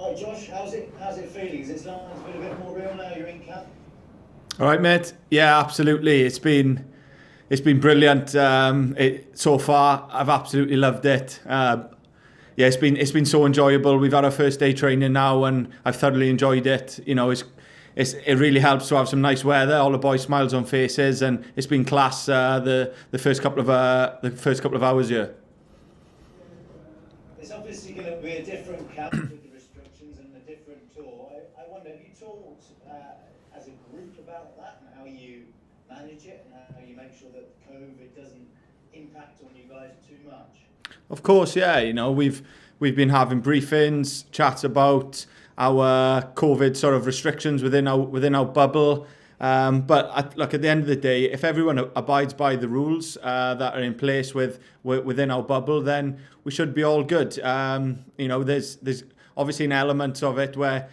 Hi Josh, how's it feeling? Is it starting to feel a bit more real now you're in camp? All right, mate. Yeah, absolutely. It's been brilliant. So far, I've absolutely loved it. Yeah, it's been so enjoyable. We've had our first day training now, and I've thoroughly enjoyed it. It really helps to have some nice weather. All the boys' smiles on faces, and it's been class. The first couple of hours here. It's obviously going to be a different camp with the restrictions and a different tour. I wonder, have you talked as a group about that and how you manage it and how you make sure that COVID doesn't impact on you guys too much? Of course, yeah. We've been having briefings, chats about our COVID sort of restrictions within our bubble. Look, at the end of the day, if everyone abides by the rules that are in place within our bubble, then we should be all good. There's obviously an element of it where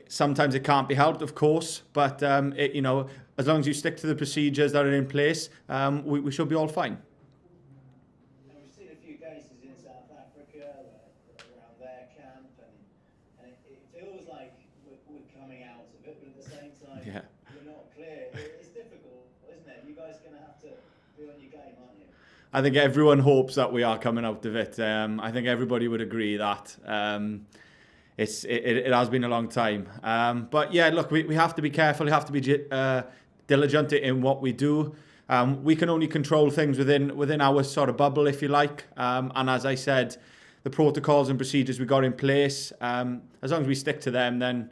sometimes it can't be helped, of course, but as long as you stick to the procedures that are in place, we should be all fine. And we've seen a few cases in South Africa around their camp, and it feels like we're coming out of it, but at the same time, Yeah. we're not clear. It's difficult, isn't it? You guys are going to have to be on your game, aren't you? I think everyone hopes that we are coming out of it. I think everybody would agree that it has been a long time. But yeah, look, we have to be careful. We have to be diligent in what we do. We can only control things within our sort of bubble, if you like. And as I said, the protocols and procedures we got in place, as long as we stick to them, then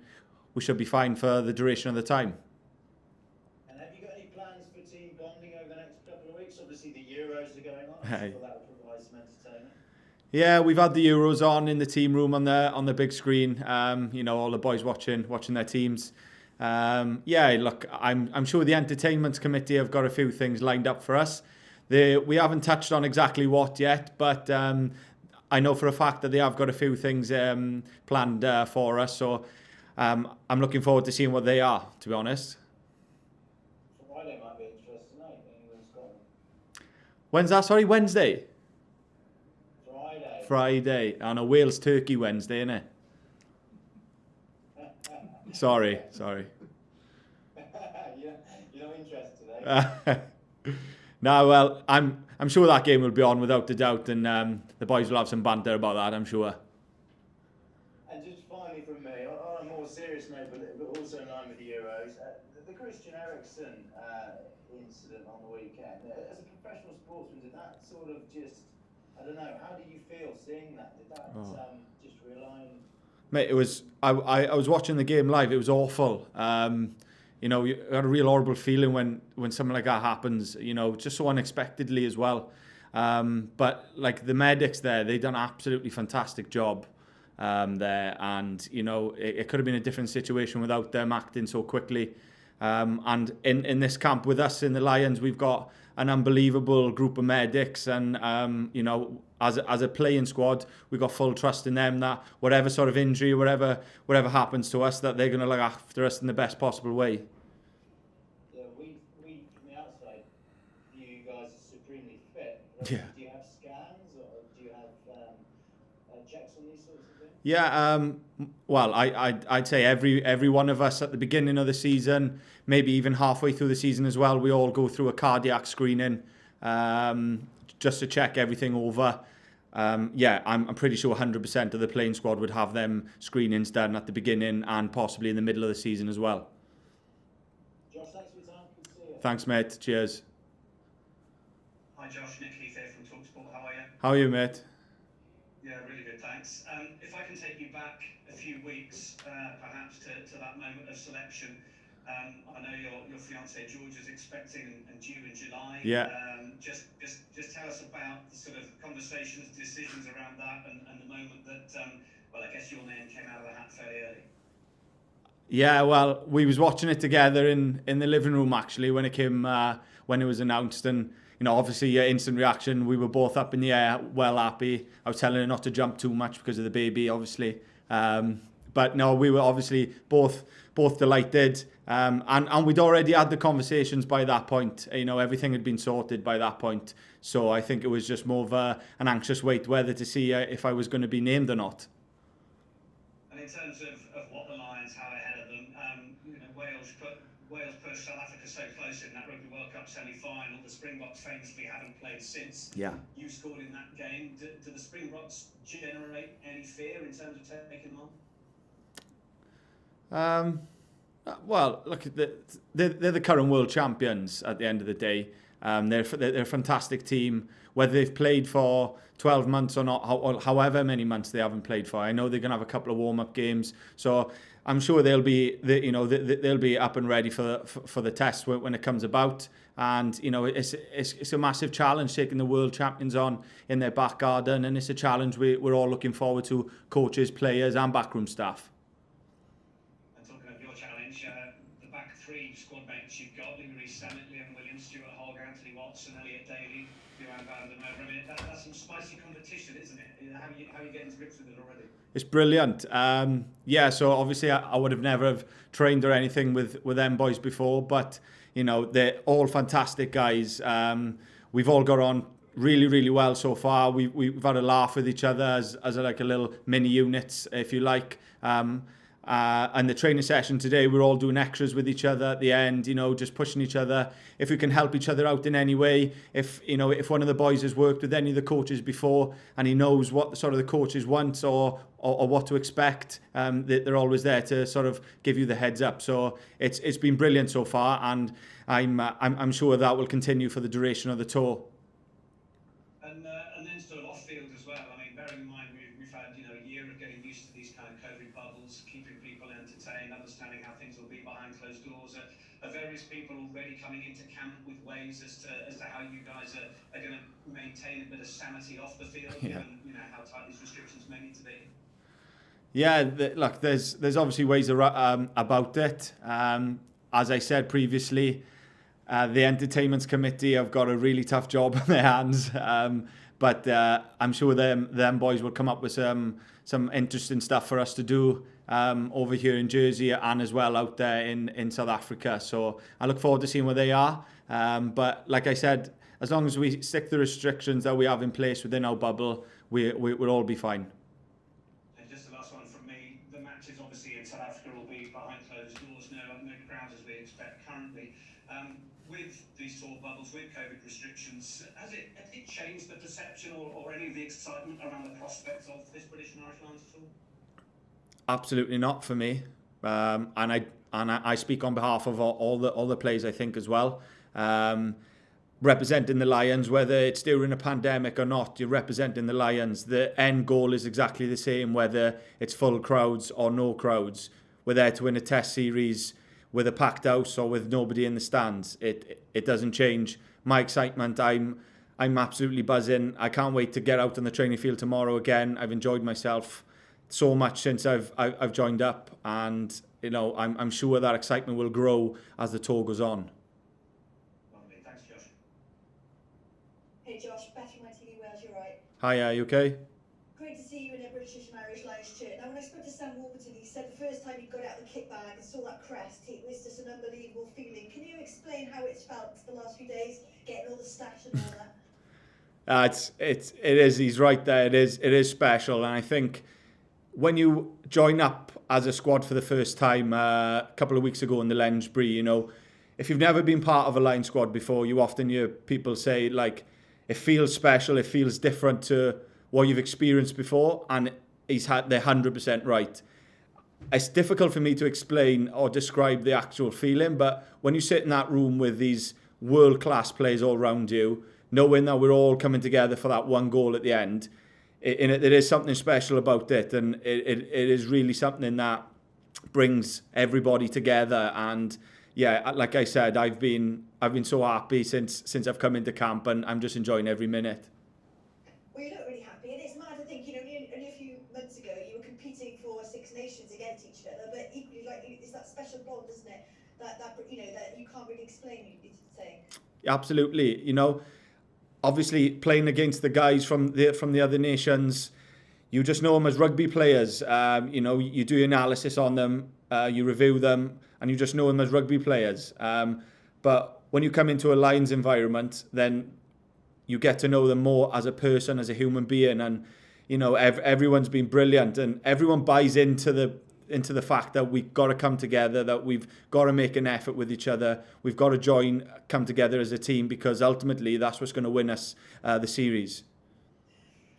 we should be fine for the duration of the time. And have you got any plans for team bonding over the next couple of weeks? Obviously, the Euros are going on. I'm sure that will provide some entertainment. Yeah, we've had the Euros on in the team room on the big screen. All the boys watching their teams. Look, I'm sure the entertainment committee have got a few things lined up for us. We haven't touched on exactly what yet, but I know for a fact that they have got a few things planned for us. So I'm looking forward to seeing what they are, to be honest. Friday might be interesting, eh? England, Scotland. When's that? Sorry, Wednesday? Friday. Friday. I know, Wales, Turkey Wednesday, innit? Sorry. You're not interested, eh? No, well, I'm sure that game will be on without a doubt, and the boys will have some banter about that, I'm sure. And just finally from me, on a more serious note, but also in line with the Euros, the Christian Eriksen incident on the weekend, as a professional sportsman, did that sort of just, I don't know, how do you feel seeing that? Did that just realign? Mate, it was. I was watching the game live. It was awful. You had a real horrible feeling when something like that happens. Just so unexpectedly as well. But like the medics there, they done an absolutely fantastic job there, and it could have been a different situation without them acting so quickly. And in this camp with us in the Lions, we've got an unbelievable group of medics, and as a playing squad, we've got full trust in them that whatever sort of injury, whatever happens to us, that they're going to look after us in the best possible way. Yeah, we from the outside view you guys as supremely fit. Yeah. Do you have scans or do you have checks on these sorts of things? Yeah, well, I'd say every one of us at the beginning of the season, maybe even halfway through the season as well, we all go through a cardiac screening just to check everything over. I'm pretty sure 100% of the playing squad would have them screenings done at the beginning and possibly in the middle of the season as well. Josh, thanks for your time. Good to see you. Thanks, mate. Cheers. Hi Josh, Nick Heath here from TalkSport. How are you? How are you, mate? Yeah, really good, thanks. If I can take you back a few weeks, perhaps to that moment of selection. I know your fiancée George is expecting and due in July. Yeah. Just tell us about the sort of conversations, decisions around that, and the moment that, I guess your name came out of the hat fairly early. Yeah, well, we was watching it together in the living room actually when it was announced, and obviously instant reaction. We were both up in the air, well happy. I was telling her not to jump too much because of the baby, obviously. But no, we were obviously both delighted, and we'd already had the conversations by that point. Everything had been sorted by that point. So I think it was just more of an anxious wait whether to see if I was going to be named or not. And in terms of what the Lions have ahead of them, Wales pushed South Africa so close in that Rugby World Cup semi-final. The Springboks famously haven't played since. Yeah. You scored in that game. Do the Springboks generate any fear in terms of taking them on? Well, look, they're the current world champions at the end of the day. They're a fantastic team. Whether they've played for 12 months or not, or however many months they haven't played for, I know they're going to have a couple of warm-up games. So I'm sure they'll be up and ready for the test when it comes about. And it's a massive challenge taking the world champions on in their back garden, and it's a challenge we're all looking forward to, coaches, players, and backroom staff. The back three squad mates you've got, Louis Samet, Liam Williams, Stuart Hogg, Anthony Watson, Elliot Daly, Johan van der Merwe. I mean, that's some spicy competition, isn't it? How are you getting to grips with it already? It's brilliant. So obviously I would have never have trained or anything with them boys before, but they're all fantastic guys. We've all got on really, really well so far. We've had a laugh with each other as like a little mini units, if you like. And the training session today, we're all doing extras with each other at the end, just pushing each other. If we can help each other out in any way, if one of the boys has worked with any of the coaches before and he knows what sort of the coaches want or what to expect, they're always there to sort of give you the heads up. So it's been brilliant so far, and I'm sure that will continue for the duration of the tour. And then sort of off field as well. I mean, bearing in mind we've had a year of getting used to these kind of COVID bubbles, keeping people entertained, understanding how things will be behind closed doors. Are various people already coming into camp with ways as to how you guys are going to maintain a bit of sanity off the field, given how tight these restrictions may need to be? Yeah, look, there's obviously ways about it. As I said previously, the entertainment committee have got a really tough job on their hands, but I'm sure them boys will come up with some interesting stuff for us to do over here in Jersey and as well out there in South Africa. So I look forward to seeing where they are. But like I said, as long as we stick to the restrictions that we have in place within our bubble, we'll all be fine. And just the last one from me, the matches obviously in South Africa will be behind closed doors, no crowds as we expect currently. With these tour bubbles, with COVID restrictions, has it changed the perception or any of the excitement around the prospects of this British and Irish Lions at all? Absolutely not for me, and I speak on behalf of all the players, I think, as well. Representing the Lions, whether it's during a pandemic or not, you're representing the Lions. The end goal is exactly the same, whether it's full crowds or no crowds. We're there to win a test series with a packed house or with nobody in the stands. It doesn't change. My excitement, I'm absolutely buzzing. I can't wait to get out on the training field tomorrow again. I've enjoyed myself so much since I've joined up, and I'm sure that excitement will grow as the tour goes on. Lovely. Thanks, Josh. Hey Josh, back in my TV Wales, you're right. Hi, are you okay? Great to see you in a British and Irish Lions shirt. Now when I spoke to Sam Warburton, he said the first time he got out the kit bag and saw that crest, it was just an unbelievable feeling. Can you explain how it's felt the last few days, getting all the stash and all that? It is. He's right there. It is special, and I think when you join up as a squad for the first time a couple of weeks ago in the Lensbury, if you've never been part of a Lions squad before, you often hear people say, like, it feels special, it feels different to what you've experienced before, and they're 100% right. It's difficult for me to explain or describe the actual feeling, but when you sit in that room with these world-class players all around you, knowing that we're all coming together for that one goal at the end, there is something special about it, and it is really something that brings everybody together. And yeah, like I said, I've been so happy since I've come into camp, and I'm just enjoying every minute. Well, you look really happy, and it's mad to think, only a few months ago you were competing for Six Nations against each other, but equally, it's that special bond, isn't it? That you can't really explain. You'd say. Absolutely, obviously playing against the guys from the other nations, you just know them as rugby players. You do your analysis on them, you review them, and you just know them as rugby players. But when you come into a Lions environment, then you get to know them more as a person, as a human being, and you know, everyone's been brilliant, and everyone buys into the fact that we've got to come together, that we've got to make an effort with each other, we've got to come together as a team, because ultimately that's what's going to win us the series.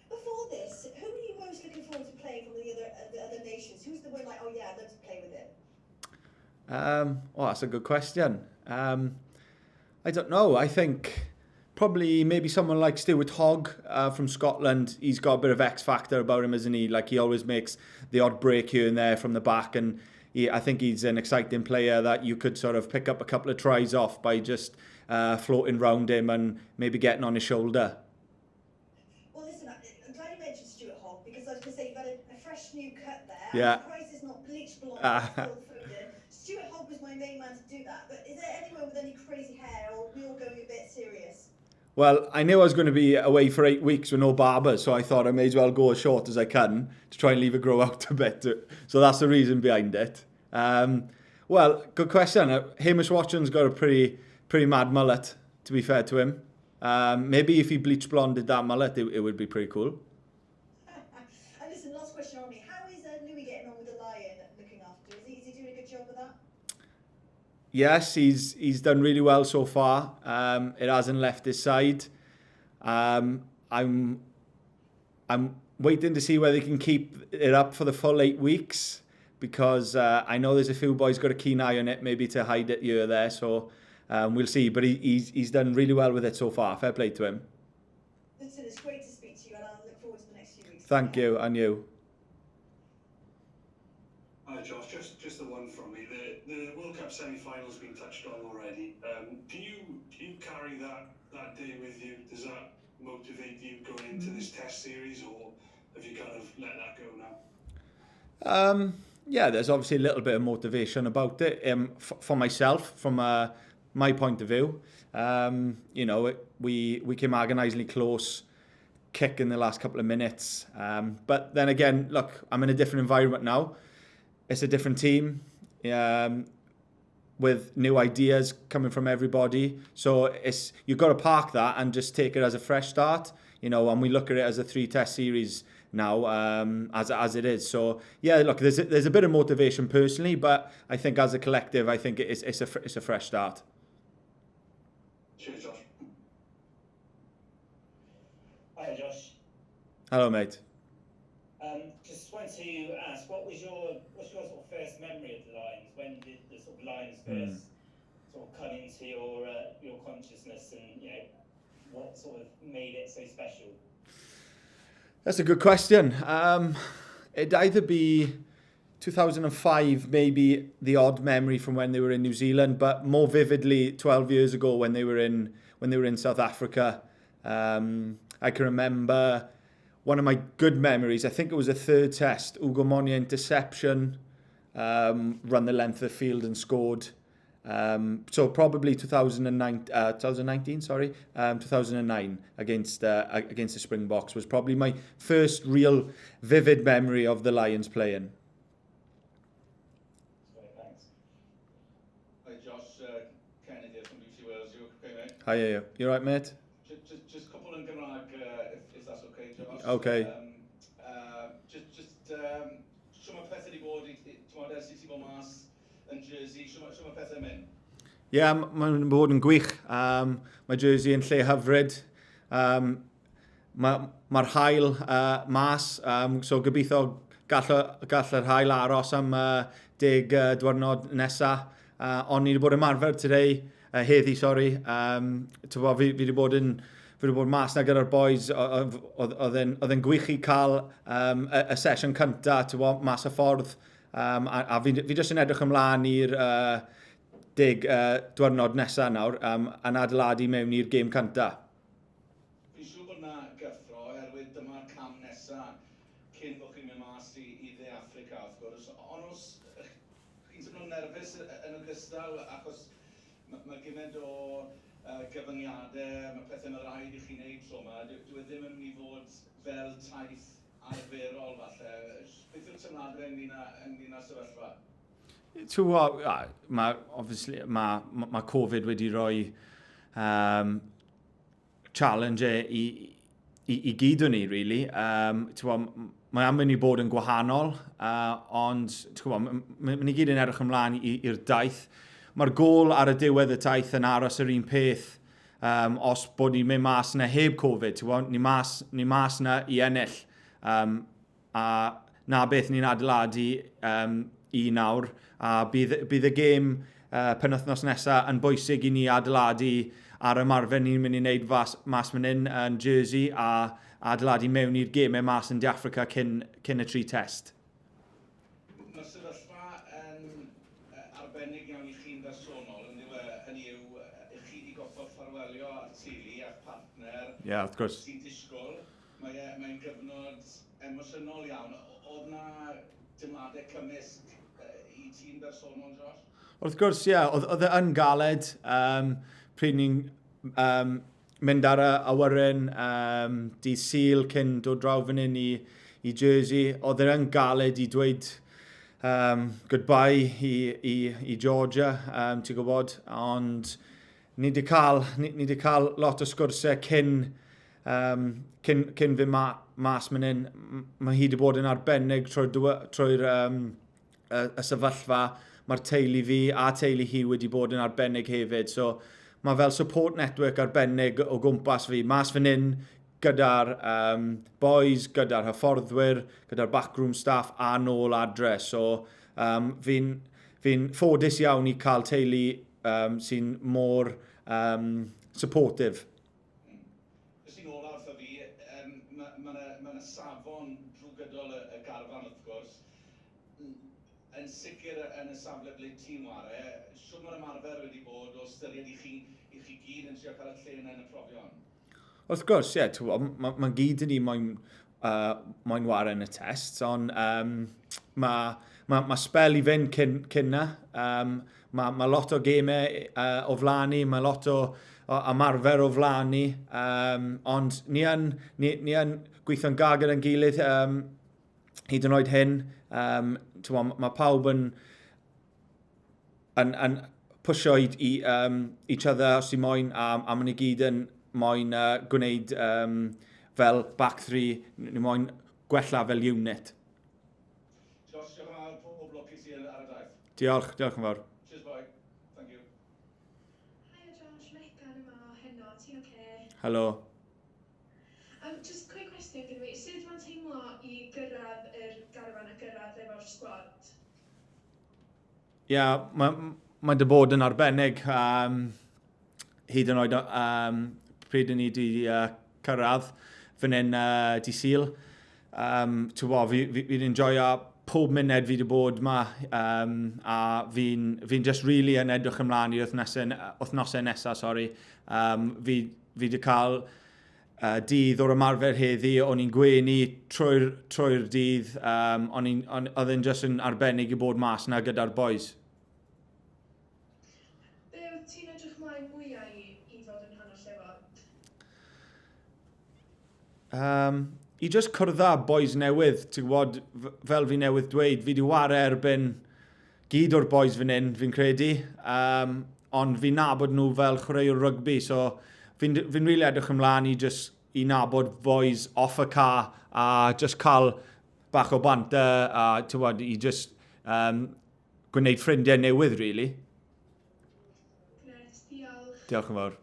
Before this, who are you most looking forward to playing from the other nations? Who's the one like, oh yeah, I'd love to play with him? That's a good question. I don't know. I think probably maybe someone like Stuart Hogg from Scotland. He's got a bit of X factor about him, isn't he? Like, he always makes the odd break here and there from the back, and I think he's an exciting player that you could sort of pick up a couple of tries off by just floating round him and maybe getting on his shoulder. Well, listen, I'm glad you mentioned Stuart Hogg, because I was going to say you've had a fresh new cut there. Yeah. I'm surprised it's not bleached blonde, it's still Foden. Stuart Hogg was my main man to do that, but is there anyone with any crazy hair, or are we all going a bit serious? Well, I knew I was going to be away for 8 weeks with no barber, so I thought I may as well go as short as I can to try and leave it grow out a bit. So that's the reason behind it. Well, good question. Hamish Watson's got a pretty mad mullet, to be fair to him. Maybe if he bleach blonded that mullet, it would be pretty cool. And listen, last question on me. How is Louis getting on with the Lion looking after? Is he doing a good job with that? Yes, he's done really well so far. It hasn't left his side. I'm waiting to see whether he can keep it up for the full 8 weeks, because I know there's a few boys got a keen eye on it, maybe to hide it here or there. So we'll see. But he's done really well with it so far. Fair play to him. Listen, it's great to speak to you, and I'll look forward to the next few weeks. Thank you, and you. Hi Josh, just the one from me. The World Cup semi-final's been touched on already. Do you carry that day with you? Does that motivate you going into this test series, or have you kind of let that go now? Yeah, there's obviously a little bit of motivation about it. For myself, from my point of view, you know, we came agonisingly close, kick in the last couple of minutes. But then again, look, I'm in a different environment now. It's a different team, with new ideas coming from everybody. So you've got to park that and just take it as a fresh start, you know. And we look at it as a 3-test series now, as it is. So yeah, look, there's a bit of motivation personally, but I think as a collective, I think it's a fresh start. Cheers, Josh. Hi, Josh. Hello, mate. Just wanted to ask, what's your sort of first memory of the Lions? When did the sort of Lions first sort of come into your consciousness, and you know, what sort of made it so special? That's a good question. It'd either be 2005, maybe the odd memory from when they were in New Zealand, but more vividly 12 years ago when they were in South Africa. I can remember one of my good memories. I think it was a 3rd test. Ugo Monia interception, run the length of the field and scored. So probably 2009 against the Springboks was probably my first real vivid memory of the Lions playing. Great, thanks. Hi Josh, Kennedy here from BBC Wales. You okay, mate? Hi, you right, mate? Just couple yn Gymraeg, if that's okay, Josh. Okay. Shwm y pethau wedi bod, ti'n ers i ti bod mas yn Jersey, shwm y pethau mynd? Yeah, mae'n bod yn gwych. Mae Jersey yn lle hyfryd. Mae'r haul mas, so gobeithio gall yr haul aros am 10 diwrnod nesaf. Ond ni wedi bod yn marfer heddi. Fi wedi bod mas na gyda'r boys. Oedd e'n gwych i cael y sesiwn cyntaf mas y ffordd. A fi jyst yn edrych ymlaen i'r 10 diwrnod nesaf nawr, yn adeiladu mewn i'r gêm cyntaf. Fi'n siŵr bod na gyffro, oherwydd dyma'r cam nesaf cyn bod chi'n mynd mas i dde Africa, wrth gwrs. Ond os chi'n teimlo'n nerfus yn ogystal, achos mae gymaint o gyfyngiadau, mae pethau mae'n rhaid i chi'n neud tro yma, dyw e ddim yn mynd i fod fel taith arferol falle. Beth yw'r teimladau ynglyn â'r sefyllfa? Mae Covid wedi rhoi challenge i gyd o'n ni, really. Mae am mynd i bod yn gwahanol, ond mae'n i gyd yn edrych ymlaen i'r daith. Mae'r gôl ar y diwedd y taith yn aros yr un peth os bod ni'n mynd mas yna heb Covid. Ni mas yna i ennill. A na beth ni'n adeiladu i nawr. A bydd y gêm penwythnos nesaf yn bwysig i ni adeiladu ar ymarfer ni'n mynd i wneud mas fan yn Jersey a adeiladu mewn i'r gemau mas yn De Affrica cyn y 3 test. Mae sefyllfa yn arbennig iawn i chi'n bersonol, yn ddiwe, hynny yw, i chi wedi goffo ffarwelio ar teulu a'ch partner. Yeah, wrth gwrs. Sy'n disgwyl. Mae'n gyfnod emosiynol iawn. Oedd na dymadau cymysg i ti'n bersonol, Josh? Wrth gwrs, ie. Oedd e yn galed. Pryd ni'n mynd ar y awyren dydd Sul cyn dod draw fan hyn i Jersey. Oedd e'n galed i dweud goodbye i Georgia, ti'n gwybod. Ond ni wedi cael lot o sgwrsau cyn fy mas fan hyn. Mae hi wedi bod yn arbennig trwy'r y sefyllfa. Mae'r teulu fi a teulu hi wedi bod yn arbennig hefyd. So, mae fel support network arbennig o gwmpas fi. Mas fan hyn gyda'r boys, gyda'r hyfforddwyr, gyda'r backroom staff a nôl adre. So, fi'n ffodus iawn i cael teulu sy'n mor supportive. Sy'n ôl wrtho fi, mae safon drwy gydol y garfan wrth gwrs. Yn sicr yn y safle ble ti'n ware, siwr mae'r ymarfer wedi bod o styried i chi gyd yn trio cael y lle yn y profion? Wrth gwrs, ie, mae gyd yn ni moyn ware yn y test, ond mae spel i fynd cynna. Mae lot o gemau o flanu, mae lot o ymarfer o flanu, ond ni yn gweithio'n gagr yn gilydd hyd yn oed hyn. Mae pawb yn pwysio i each other os i moyn, a maen ni gyd yn moyn gwneud fel back three, ni moyn gwella fel unit. Josh, diolch yn fawr, pob lwc i ti ar y daith. Diolch yn fawr. Cheers, boy. Thank you. Hi Josh, mae Egan yma heno, ti'n okay? Helo. Just quick question gyda fi, sut mae'n teimlo i gyrraedd yr garfan a gyrraedd efo'r sgwad? Ie, mae dy bod yn arbennig. Hyd yn oed pryd ni wedi cyrraedd fan hyn di Sul. Fi'n enjoyo pob muned fi wedi bod yma a fi'n just really yn edrych ymlaen i'r wythnosau nesaf. Fi wedi cael dydd o'r ymarfer heddi, o'n i'n gwenu trwy'r dydd, oedd e'n just yn arbennig i bod mas yna gyda'r boys. Be oedd ti'n edrych mlaen mwyaf i ddod yn rhan o llefod? I just cwrdda boys newydd, ti'n gwybod, fel fi newydd dweud, fi wedi ware erbyn gyd o'r boys fan hyn, fi'n credu, ond fi'n nabod nhw fel chwaraewr rygbi, so fi'n really edrych ymlaen i nabod boys off y car a just cael bach o banter a i just gwneud ffrindiau newydd, really. Gret, diolch. Diolch yn fawr.